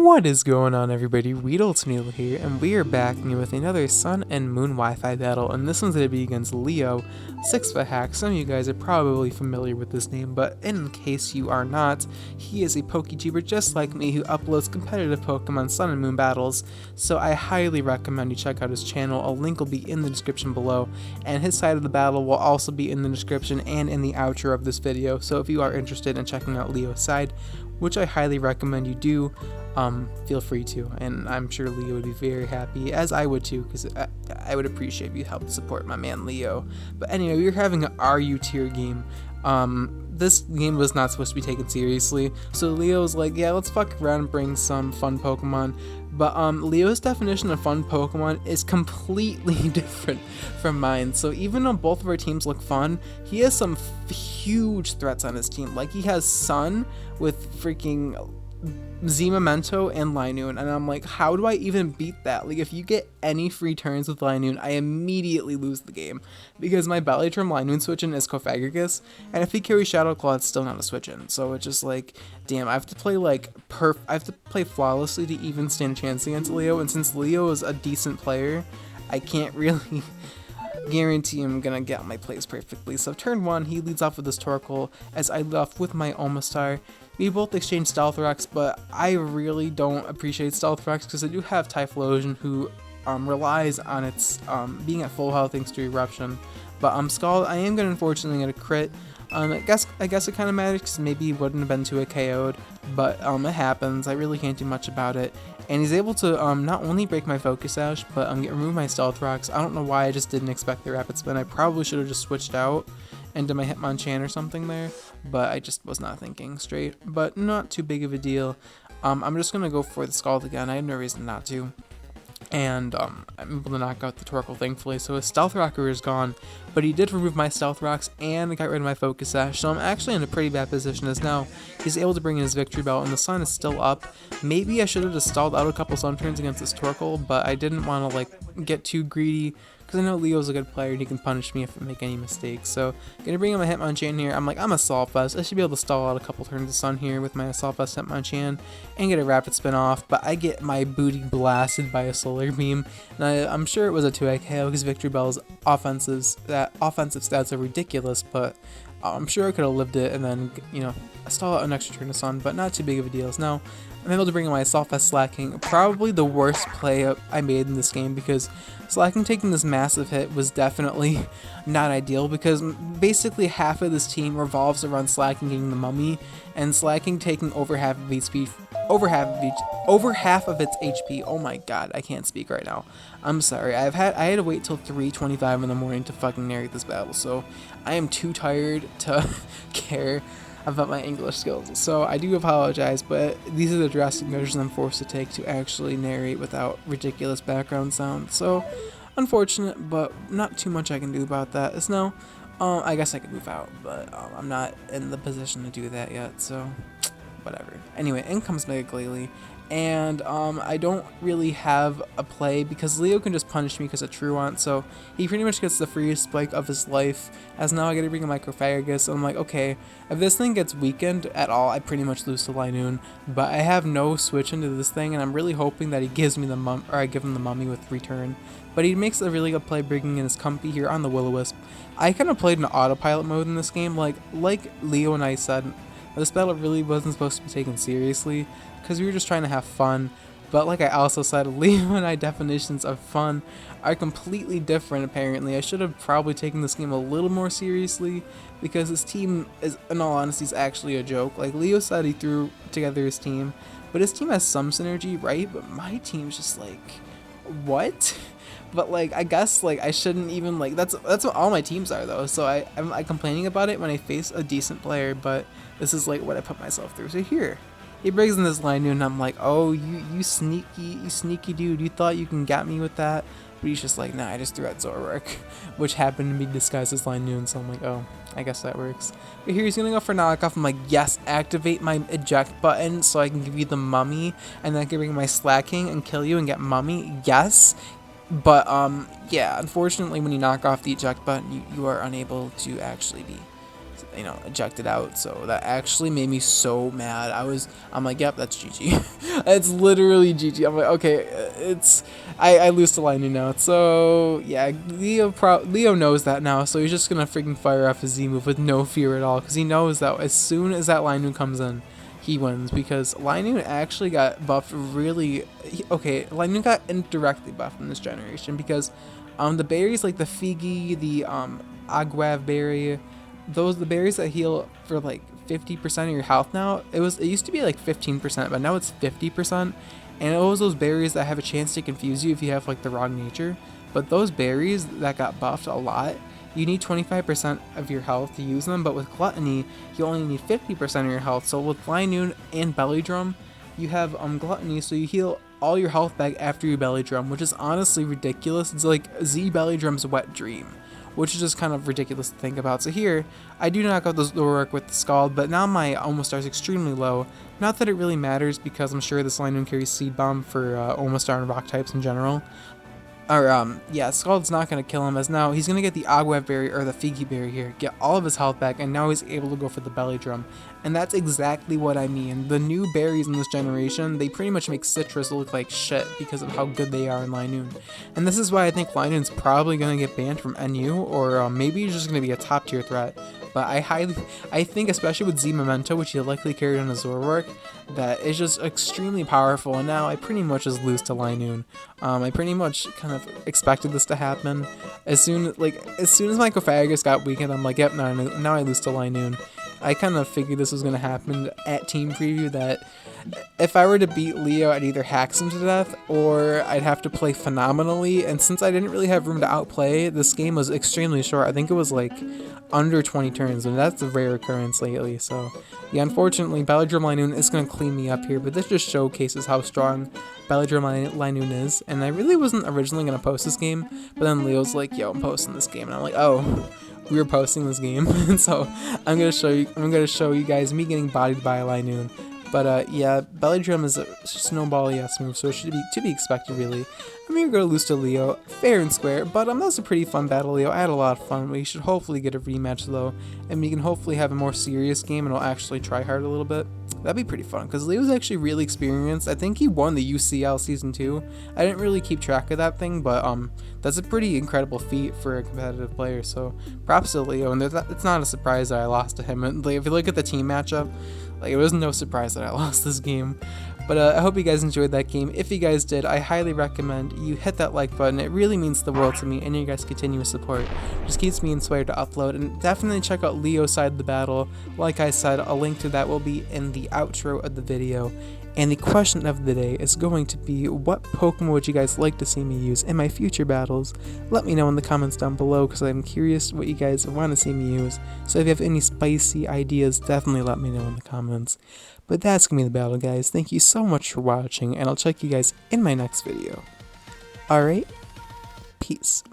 What is going on, everybody? WeedleTwineedle here, and we are back with another Sun and Moon Wi-Fi battle, and this one's going to be against Leo, 6fthax. Some of you guys are probably familiar with this name, but in case you are not, he is a PokeTuber just like me who uploads competitive Pokemon Sun and Moon battles, so I highly recommend you check out his channel. A link will be in the description below, and his side of the battle will also be in the description and in the outro of this video, so if you are interested in checking out Leo's side, which I highly recommend you do, feel free to, and I'm sure Leo would be very happy, as I would too, because I would appreciate if you helped support my man Leo. But anyway, we were having an RU tier game. This game was not supposed to be taken seriously, so Leo was like, yeah, let's fuck around and bring some fun Pokemon. But Leo's definition of fun Pokemon is completely different from mine. So even though both of our teams look fun, he has some huge threats on his team. Like, he has Sun with freaking Z-Memento and Linoone, and I'm like, how do I even beat that? Like, if you get any free turns with Linoone, I immediately lose the game, because my Bellytrum Linoone switch-in is Cofagrigus, and if he carries Shadow Claw, it's still not a switch-in. So it's just like, damn, I have to play like I have to play flawlessly to even stand a chance against Leo, and since Leo is a decent player, I can't really guarantee I'm gonna get my plays perfectly. So turn 1, he leads off with this Torkoal, as I lead off with my Omastar. We both exchange Stealth Rocks, but I really don't appreciate Stealth Rocks because I do have Typhlosion, who relies on its being at full health thanks to Eruption. But Scald, I am gonna unfortunately get a crit. I guess it kind of matters because maybe he wouldn't have been 2-hit KO'd, but it happens. I really can't do much about it. And he's able to not only break my Focus Sash, but remove my Stealth Rocks. I don't know why I just didn't expect the Rapid Spin. I probably should have just switched out into my Hitmonchan or something there, but I just was not thinking straight. But not too big of a deal. I'm just gonna go for the Scald again. I had no reason not to. And I'm able to knock out the Torkoal, thankfully, so his Stealth Rocker is gone, but he did remove my Stealth Rocks and got rid of my Focus Sash, so I'm actually in a pretty bad position, as now he's able to bring in his Victory Belt, and the sun is still up. Maybe I should have just stalled out a couple Sun turns against this Torkoal, but I didn't want to like get too greedy, because I know Leo's a good player and he can punish me if I make any mistakes. So gonna bring in my Hitmonchan here. I'm Assault Vest. I should be able to stall out a couple turns of Sun here with my Assault Vest Hitmonchan and get a Rapid Spin off, but I get my booty blasted by a Solar Beam, and I'm sure it was a 2-hit KO because Victory Bell's offensive stats are ridiculous, but I'm sure I could have lived it and then, you know, stall out an extra turn of Sun, but not too big of a deal. Now I'm able to bring in my Assault Vest Slacking, probably the worst play I made in this game, because Slacking taking this massive hit was definitely not ideal, because basically half of this team revolves around Slacking getting the Mummy, and Slacking taking over half of its HP. Oh my god, I can't speak right now. I'm sorry. I had to wait till 3:25 in the morning to fucking narrate this battle, so I am too tired to care about my English skills, so I do apologize, but these are the drastic measures I'm forced to take to actually narrate without ridiculous background sound. So unfortunate, but not too much I can do about that. It's no, I guess I could move out, but I'm not in the position to do that yet, so whatever. Anyway, in comes Mega Glalie, and I don't really have a play because Leo can just punish me because of Truant, so he pretty much gets the freest spike of his life, as now I gotta bring in my Cofagrigus, and I'm like, okay, if this thing gets weakened at all, I pretty much lose to Linoone, but I have no switch into this thing, and I'm really hoping that he gives me I give him the Mummy with return. But he makes a really good play bringing in his Comfy here on the Will-O-Wisp. I kind of played in autopilot mode in this game, like Leo and I said. This battle really wasn't supposed to be taken seriously, because we were just trying to have fun, but like I also said, Leo and I definitions of fun are completely different apparently. I should have probably taken this game a little more seriously, because his team is, in all honesty, is actually a joke. Like Leo said, he threw together his team, but his team has some synergy, right? But my team's just like, what? But like, I guess like I shouldn't even like, that's what all my teams are though, so I'm complaining about it when I face a decent player, but this is like what I put myself through. So here he brings in this Linoone, and I'm like, oh, you sneaky dude, you thought you can get me with that? But he's just like, nah, I just threw out Zoroark, which happened to be disguised as Linoone, so I'm like, oh, I guess that works. But here he's gonna go for knockoff. I'm like, yes, activate my eject button so I can give you the Mummy, and then I can bring my Slacking and kill you and get Mummy. Yes. But yeah, unfortunately when you knock off the eject button, you are unable to actually be you know, ejected out. So that actually made me so mad. I'm like, yep, that's GG. It's literally GG. I'm like, okay, I lose to Linoone now. So yeah, Leo knows that now. So he's just gonna freaking fire off his Z move with no fear at all, because he knows that as soon as that Linoone comes in, he wins, because Linoone actually got buffed really. Okay, Linoone got indirectly buffed in this generation because the berries like the Figi, the Agave berry, the berries that heal for like 50% of your health now. It used to be like 15%, but now it's 50%. And it was those berries that have a chance to confuse you if you have like the wrong nature. But those berries that got buffed a lot, you need 25% of your health to use them, but with Gluttony, you only need 50% of your health. So with Linoone and Belly Drum, you have Gluttony, so you heal all your health back after your Belly Drum, which is honestly ridiculous. It's like Z Belly Drum's wet dream, which is just kind of ridiculous to think about. So here, I do knock out the work with the Scald, but now my Almost Star is extremely low. Not that it really matters, because I'm sure this Linoone carries Seed Bomb for Almost Star and Rock types in general. Or, yeah, Scald's not going to kill him, as now he's going to get the Agave Berry or the Figi Berry here, get all of his health back, and now he's able to go for the Belly Drum. And that's exactly what I mean. The new berries in this generation, they pretty much make Citrus look like shit because of how good they are in Linoone. And this is why I think Linoone's probably going to get banned from NU, or maybe he's just going to be a top tier threat. But I think, especially with Z Memento, which he likely carried on his Zoroark, that is just extremely powerful. And now I pretty much just lose to Linoone. I pretty much kind of expected this to happen. As soon as my Cophagus got weakened, I'm like, yep, now I lose to Linoone. I kind of figured this was going to happen at Team Preview, that if I were to beat Leo, I'd either hacks him to death, or I'd have to play phenomenally. And since I didn't really have room to outplay, this game was extremely short. I think it was like under 20 turns, and that's a rare occurrence lately. So yeah, unfortunately, Belly Drum Linoone is going to clean me up here, but this just showcases how strong Belly Drum Linoone is. And I really wasn't originally going to post this game, but then Leo's like, yo, I'm posting this game, and I'm like, oh, we were posting this game. And so I'm gonna show you guys me getting bodied by a Linoone. But yeah, Belly Drum is a snowball-y-ass move, so it should be to be expected, really. I mean, we're going to lose to Leo, fair and square, but that was a pretty fun battle, Leo. I had a lot of fun. We should hopefully get a rematch, though, and we can hopefully have a more serious game, and we'll actually try hard a little bit. That'd be pretty fun, because Leo's actually really experienced. I think he won the UCL Season 2. I didn't really keep track of that thing, but that's a pretty incredible feat for a competitive player, so props to Leo, and it's not a surprise that I lost to him. And if you look at the team matchup, like, it was no surprise that I lost this game. But I hope you guys enjoyed that game. If you guys did, I highly recommend you hit that like button. It really means the world to me, and your guys' continuous support just keeps me inspired to upload. And definitely check out Leo's side of the battle. Like I said, a link to that will be in the outro of the video. And the question of the day is going to be, what Pokemon would you guys like to see me use in my future battles? Let me know in the comments down below, because I'm curious what you guys want to see me use. So if you have any spicy ideas, definitely let me know in the comments. But that's going to be the battle, guys. Thank you so much for watching, and I'll check you guys in my next video. Alright, peace.